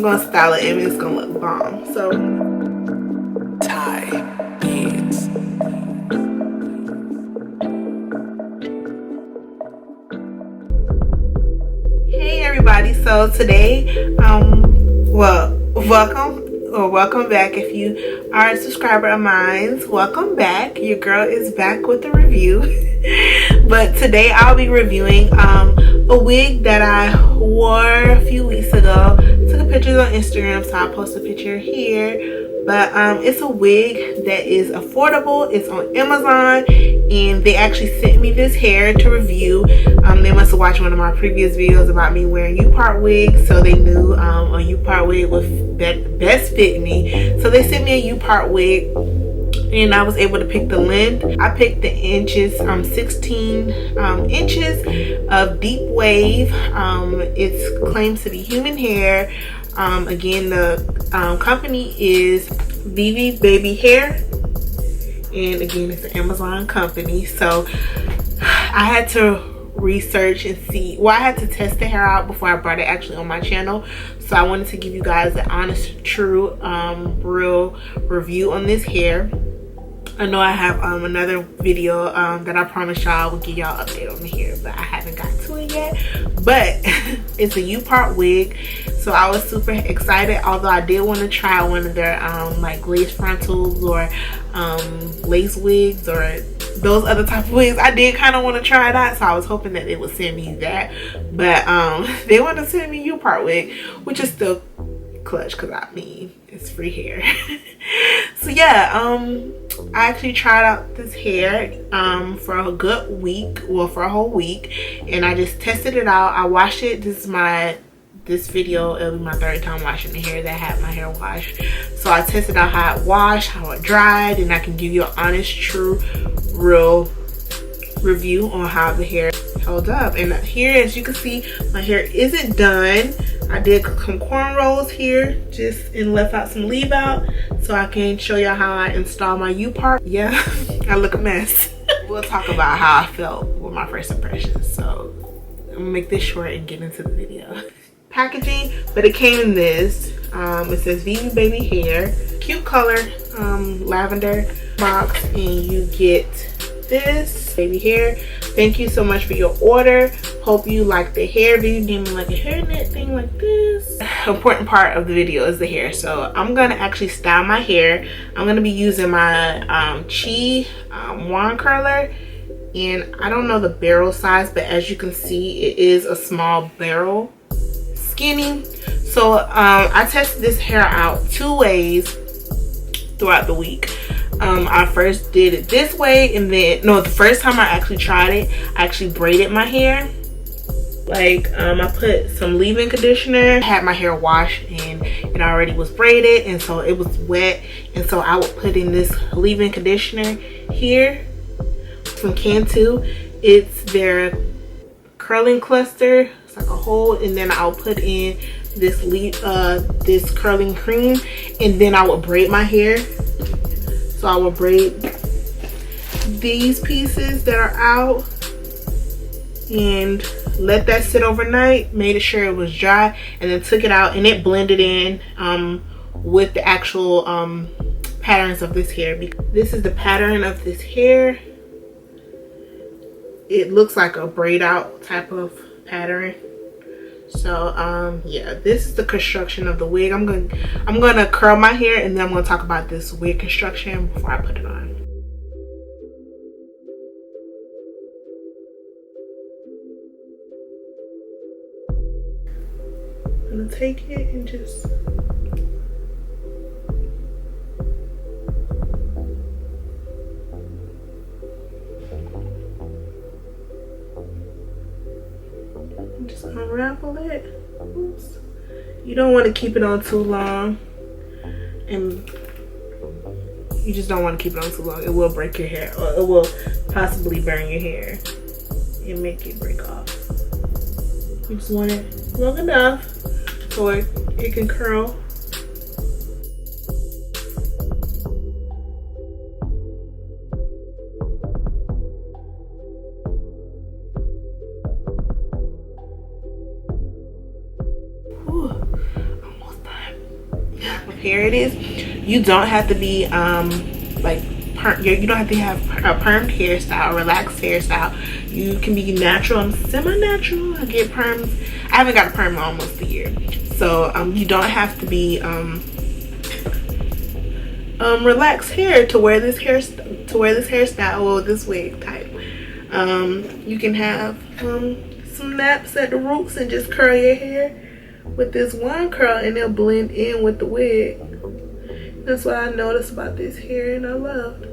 gonna style it and it's gonna look bomb. So hey everybody, so today welcome back. If you are a subscriber of mine, welcome back. Your girl is back with a review. But today I'll be reviewing a wig that I wore a few weeks ago. Took pictures on Instagram, so I'll post a picture here. But it's a wig that is affordable. It's on Amazon, and they actually sent me this hair to review. They must have watched one of my previous videos about me wearing UPART wigs, so they knew a UPART wig would best fit me. So they sent me a UPART wig, and I was able to pick the length. I picked the inches, 16 inches of deep wave. It claims to be human hair. Again, the company is VIVI Baby Hair, and again, it's an Amazon company. So I had to research and see, well, I had to test the hair out before I brought it actually on my channel. So I wanted to give you guys an honest, true, real review on this hair. I know I have another video that I promised y'all would give y'all an update on the hair, but I haven't got to it yet. But it's a UPART wig, so I was super excited. Although I did want to try one of their like lace frontals or lace wigs or those other type of wigs. I did kind of want to try that, so I was hoping that they would send me that. But they want to send me UPART wig, which is still clutch because I mean it's free hair. So yeah, I actually tried out this hair for a good week, well, for a whole week, and I just tested it out. I washed it. This video, it'll be my third time washing the hair that had my hair washed. So I tested out how it washed, how it dried, and I can give you an honest, true, real review on how the hair held up. And here, as you can see, my hair isn't done. I did some cornrows here just and left out some leave out so I can show y'all how I install my UPART. Yeah, I look a mess. We'll talk about how I felt with my first impressions. So I'm gonna make this short and get into the video. Packaging, but it came in this. It says VIVI Baby Hair, cute color, lavender box, and you get this baby hair. Thank you so much for your order. Hope you like the hair. VIVI gave me like a hairnet thing like this. Important part of the video is the hair, so I'm gonna actually style my hair. I'm gonna be using my Chi wand curler, and I don't know the barrel size, but as you can see, it is a small barrel, skinny. So I tested this hair out 2 ways throughout the week. I first did it this way, and then the first time I actually tried it, I actually braided my hair. Like I put some leave-in conditioner, had my hair washed, and it already was braided, and so it was wet, and so I would put in this leave-in conditioner here from Cantu. It's their curling cluster. It's like a hole, and then I'll put in this this curling cream, and then I would braid my hair. So I will braid these pieces that are out and let that sit overnight. Made sure it was dry, and then took it out, and it blended in with the actual patterns of this hair. This is the pattern of this hair. It looks like a braid out type of pattern. So yeah, this is the construction of the wig. I'm gonna curl my hair, and then I'm gonna talk about this wig construction before I put it on. I'm gonna take it and just unravel it. Oops. You don't want to keep it on too long, and you just don't want to keep it on too long. It will break your hair, or it will possibly burn your hair and make it break off. You just want it long enough so it can curl. Whew, almost done. hair it is. You don't have to be like you don't have to have a permed hairstyle, relaxed hairstyle. You can be natural and semi-natural. I get perms. I haven't got a perm in almost a year, so you don't have to be relaxed hair to wear this hairstyle or this wig type. You can have some naps at the roots and just curl your hair with this one curl, and they'll blend in with the wig. That's what I noticed about this hair, and I loved.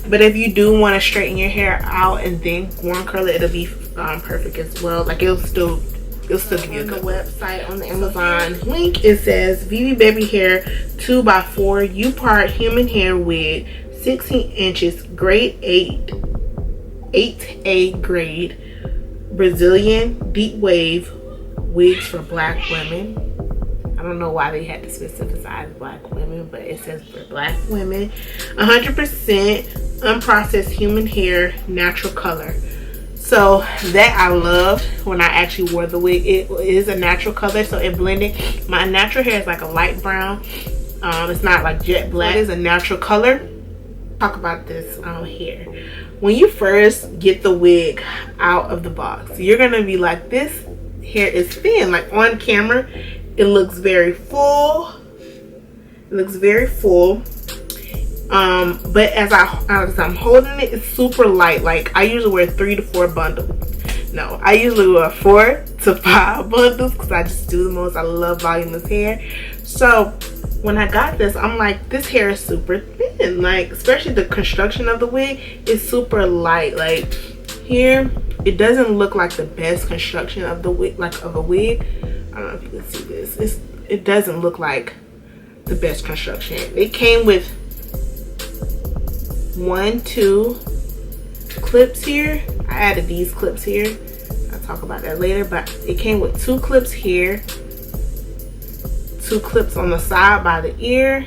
But if you do want to straighten your hair out and then one curl it, it'll be perfect as well. Like it'll still give you a good website. On the Amazon link, it says VIVI Baby Hair 2x4 UPART human hair wig, 16 inches, grade 8A grade, Brazilian deep wave wigs for black women. I don't know why they had to specify black women, but it says for black women. 100% unprocessed human hair, natural color. So that I loved when I actually wore the wig. It is a natural color, so it blended. My natural hair is like a light brown. It's not like jet black. It is a natural color. Talk about this hair. When you first get the wig out of the box, you're gonna be like, this hair is thin. Like on camera, it looks very full. It looks very full. But as I'm holding it, it's super light. Like I usually wear 3 to 4 bundles. No, I usually wear 4 to 5 bundles because I just do the most. I love voluminous hair. So when I got this, I'm like, this hair is super thin. Like especially the construction of the wig is super light. Like here, it doesn't look like the best construction of the wig, like of a wig. I don't know if you can see this. It doesn't look like the best construction. It came with 1, 2 clips here. I added these clips here. I'll talk about that later, but it came with 2 clips here, 2 clips on the side by the ear,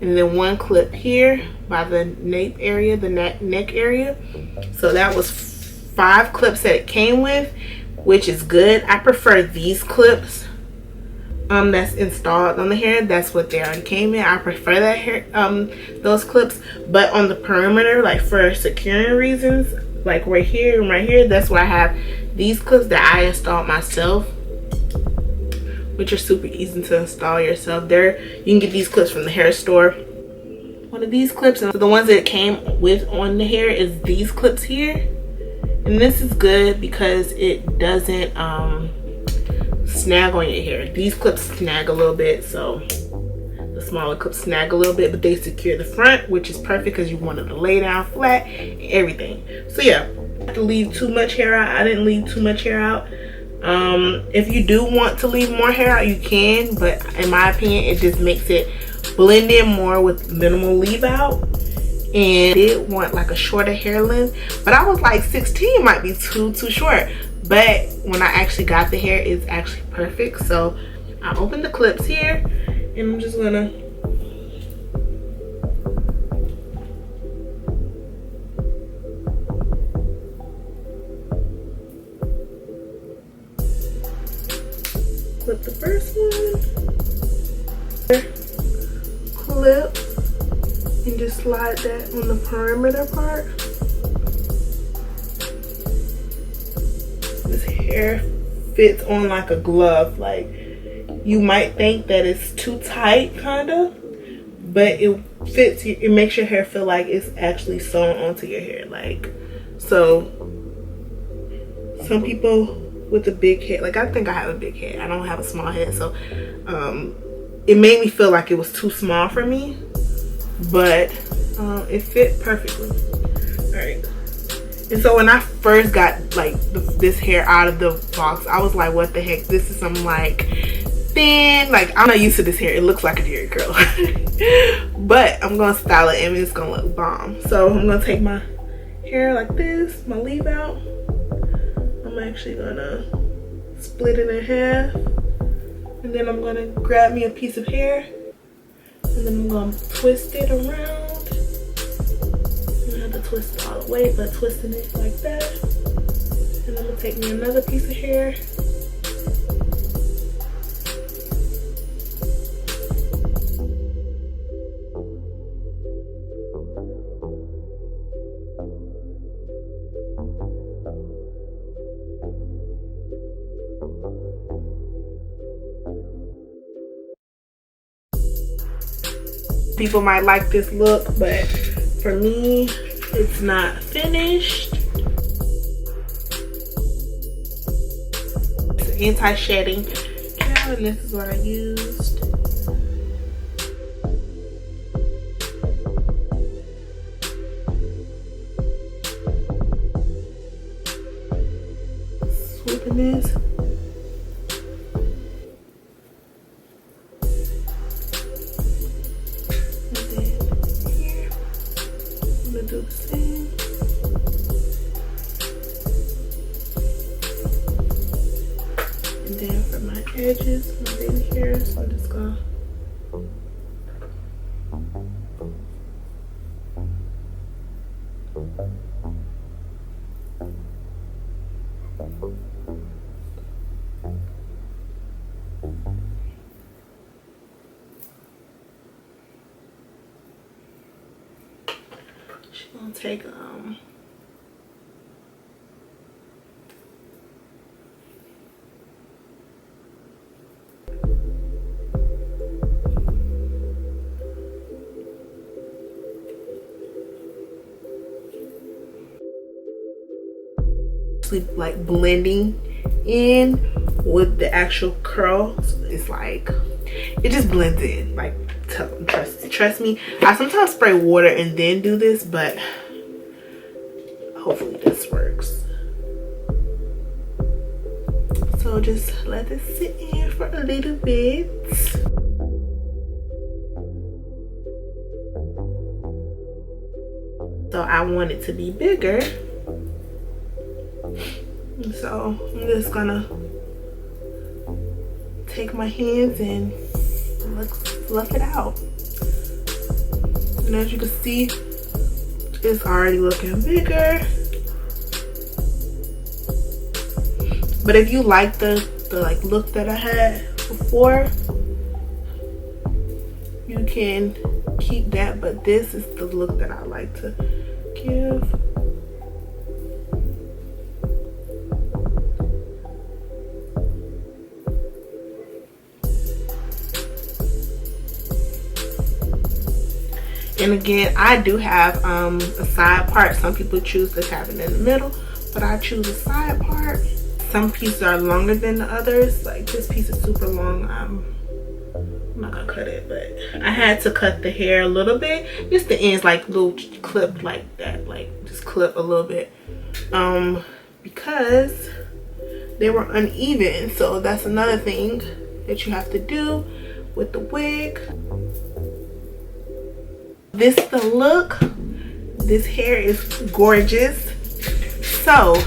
and then 1 clip here by the nape area, the neck area. So that was 5 clips that it came with, which is good. I prefer these clips that's installed on the hair. That's what they already came in. I prefer that hair, those clips. But on the perimeter, like for securing reasons, like right here and right here, that's why I have these clips that I installed myself, which are super easy to install yourself. There, you can get these clips from the hair store. One of these clips, and so the ones that it came with on the hair is these clips here. And this is good because it doesn't snag on your hair. These clips snag a little bit, so the smaller clips snag a little bit, but they secure the front, which is perfect because you wanted to lay down flat and everything. So yeah, to leave too much hair out. I didn't leave too much hair out. If you do want to leave more hair out, you can, but in my opinion, it just makes it blend in more with minimal leave out. And I did want like a shorter hair length, but I was like 16 might be too short. But when I actually got the hair, it's actually perfect. So I opened the clips here, and I'm just gonna clip the first one, clip, and just slide that on the perimeter part. This hair fits on like a glove. Like you might think that it's too tight kind of, but it fits. It makes your hair feel like it's actually sewn onto your hair. Like, so some people with a big head, like I think I have a big head, I don't have a small head, so it made me feel like it was too small for me, but it fit perfectly. All right. And so when I first got like this hair out of the box, I was like, what the heck? This is some like thin, like I'm not used to this hair. It looks like a Jerry curl. But I'm gonna style it and it's gonna look bomb. So I'm gonna take my hair like this, my leave out. I'm actually gonna split it in half, and then I'm gonna grab me a piece of hair, and then I'm gonna twist it around. You don't have to twist it all the way, but twisting it like that. And I'm gonna take me another piece of hair. People might like this look, but for me, it's not finished. It's anti-shedding. And this is what I used. Swooping this. Do the same. And then for my edges, my baby hairs, I'm just gonna take like blending in with the actual curls. It's like it just blends in, like trust me. I sometimes spray water and then do this, but hopefully this works. So just let this sit in for a little bit. So I want it to be bigger. So I'm just gonna take my hands and fluff it out. And as you can see, it's already looking bigger. But if you like the like look that I had before, you can keep that, but this is the look that I like to give. And again, I do have a side part. Some people choose to have it in the middle, but I choose a side part. Some pieces are longer than the others. Like this piece is super long. I'm not gonna cut it, but I had to cut the hair a little bit. Just the ends, like little clipped like that, like just clip a little bit, because they were uneven. So that's another thing that you have to do with the wig. This is the look. This hair is gorgeous. So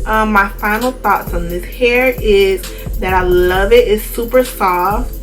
my final thoughts on this hair is that I love it. It's super soft.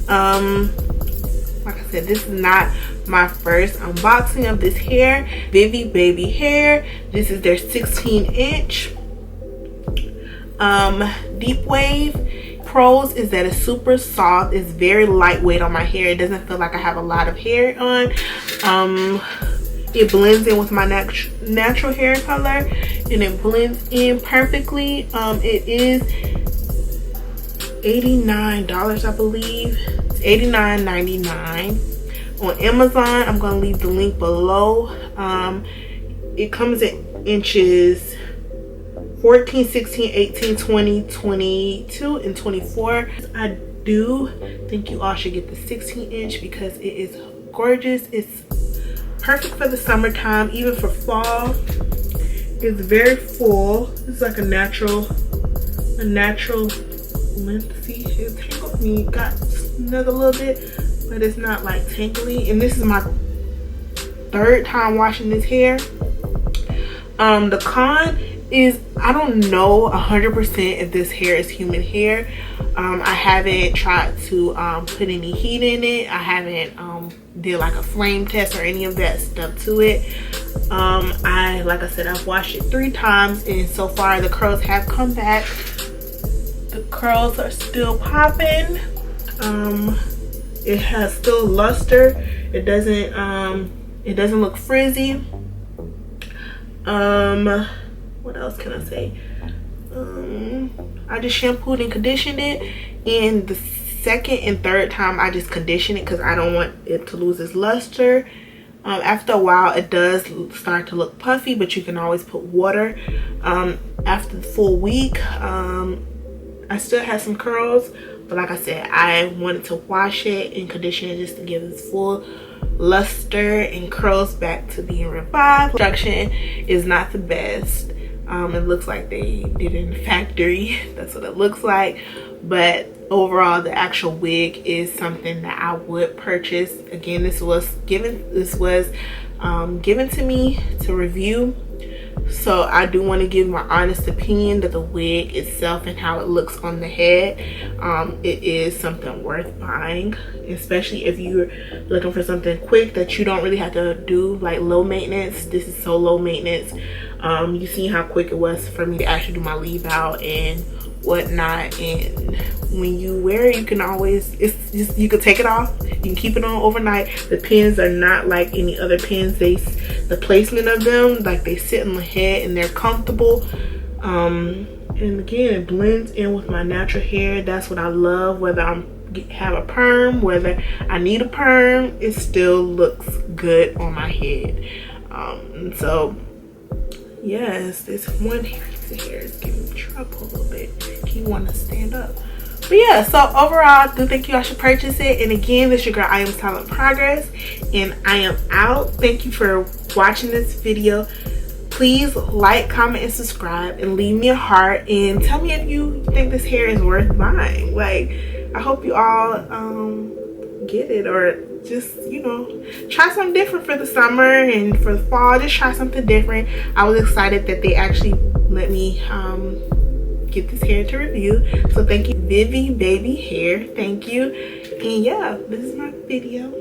Like I said, this is not my first unboxing of this hair. VIVI Baby hair. This is their 16-inch deep wave. Pros is that it's super soft. It's very lightweight on my hair. It doesn't feel like I have a lot of hair on. It blends in with my natural hair color, and it blends in perfectly. It is $89, I believe. It's $89.99 on Amazon. I'm gonna leave the link below. It comes in inches 14, 16, 18, 20, 22, and 24. I do think you all should get the 16-inch because it is gorgeous. It's perfect for the summertime, even for fall. It's very full. It's like a natural length. See, it tangled me. Got snug a little bit, but it's not like tangly. And this is my third time washing this hair. The con is I don't know 100% if this hair is human hair. I haven't tried to put any heat in it. I haven't did like a flame test or any of that stuff to it. Like I said, I've washed it 3 times, and so far the curls have come back. The curls are still popping. It has still luster. It doesn't look frizzy. What else can I say? I just shampooed and conditioned it, and the second and third time I just condition it because I don't want it to lose its luster. After a while it does start to look puffy, but you can always put water. After the full week, I still have some curls, but like I said, I wanted to wash it and condition it just to give its full luster and curls back to being revived. Construction is not the best. It looks like they did it in the factory. That's what it looks like. But overall, the actual wig is something that I would purchase. Again, this was given to me to review. So I do want to give my honest opinion that the wig itself and how it looks on the head, it is something worth buying, especially if you're looking for something quick that you don't really have to do, like low maintenance. This is so low maintenance. You see how quick it was for me to actually do my leave out and whatnot, and when you wear it, you can always, it's just, you can take it off, you can keep it on overnight. The pins are not like any other pins. The placement of them, like, they sit on the head and they're comfortable. And again, it blends in with my natural hair. That's what I love. Whether have a perm, whether I need a perm, it still looks good on my head. And so yes, this one piece of hair is giving me trouble a little bit. Keep wanting to stand up. But yeah, so overall, I do think you all should purchase it. And again, this is your girl, I am Style in Progress, and I am out. Thank you for watching this video. Please like, comment, and subscribe, and leave me a heart, and tell me if you think this hair is worth buying. Like, I hope you all get it, or just, you know, try something different for the summer and for the fall. Just try something different. I was excited that they actually let me get this hair to review. So thank you, Vivi Baby Hair. Thank you. And yeah, this is my video.